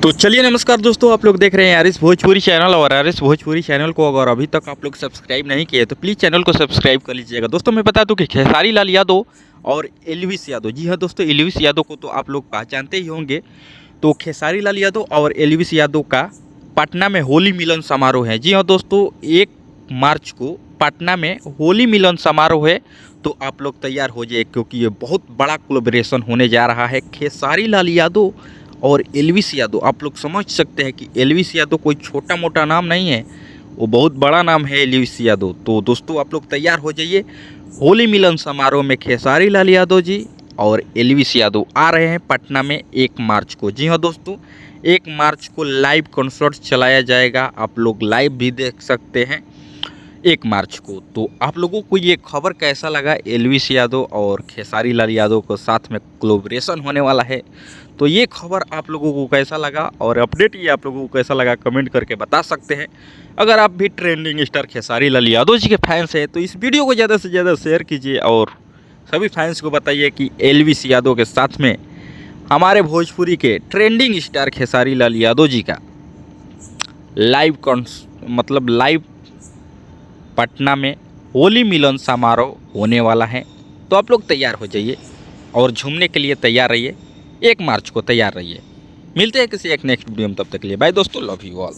तो चलिए नमस्कार दोस्तों, आप लोग देख रहे हैं आरिस भोजपुरी चैनल। और आरिस भोजपुरी चैनल को अगर अभी तक आप लोग सब्सक्राइब नहीं किए तो प्लीज़ चैनल को सब्सक्राइब कर लीजिएगा। दोस्तों मैं बता दूं कि खेसारी लाल यादव और एल्विस यादव, जी हाँ दोस्तों, एल्विस यादव को तो आप लोग पहचानते ही होंगे। तो खेसारी लाल यादव और एल्विस यादव का पटना में होली मिलन समारोह है। जी हाँ दोस्तों, 1 मार्च को पटना में होली मिलन समारोह है। तो आप लोग तैयार हो जाए क्योंकि ये बहुत बड़ा कोलैबोरेशन होने जा रहा है खेसारी लाल यादव और एल्विस यादव। आप लोग समझ सकते हैं कि एल्विस यादव कोई छोटा मोटा नाम नहीं है, वो बहुत बड़ा नाम है एल्विस यादव। तो दोस्तों आप लोग तैयार हो जाइए, होली मिलन समारोह में खेसारी लाल यादव जी और एल्विस यादव आ रहे हैं पटना में 1 मार्च को। जी हाँ दोस्तों, 1 मार्च को लाइव कॉन्सर्ट चलाया जाएगा, आप लोग लाइव भी देख सकते हैं 1 मार्च को। तो आप लोगों को ये खबर कैसा लगा, एल्विस यादव और खेसारी लाल यादव को साथ में कोलैबोरेशन होने वाला है, तो ये खबर आप लोगों को कैसा लगा और अपडेट ये आप लोगों को कैसा लगा कमेंट करके बता सकते हैं। अगर आप भी ट्रेंडिंग स्टार खेसारी लाल यादव जी के फैंस हैं तो इस वीडियो को ज़्यादा से ज़्यादा शेयर कीजिए और सभी फैंस को बताइए कि एल्विस यादव के साथ में हमारे भोजपुरी के ट्रेंडिंग स्टार खेसारी लाल यादव जी का लाइव पटना में होली मिलन समारोह होने वाला है। तो आप लोग तैयार हो जाइए और झूमने के लिए तैयार रहिए, 1 मार्च को तैयार रहिए। मिलते हैं किसी एक नेक्स्ट वीडियो में, तब तक के लिए बाय दोस्तों, लव यू ऑल।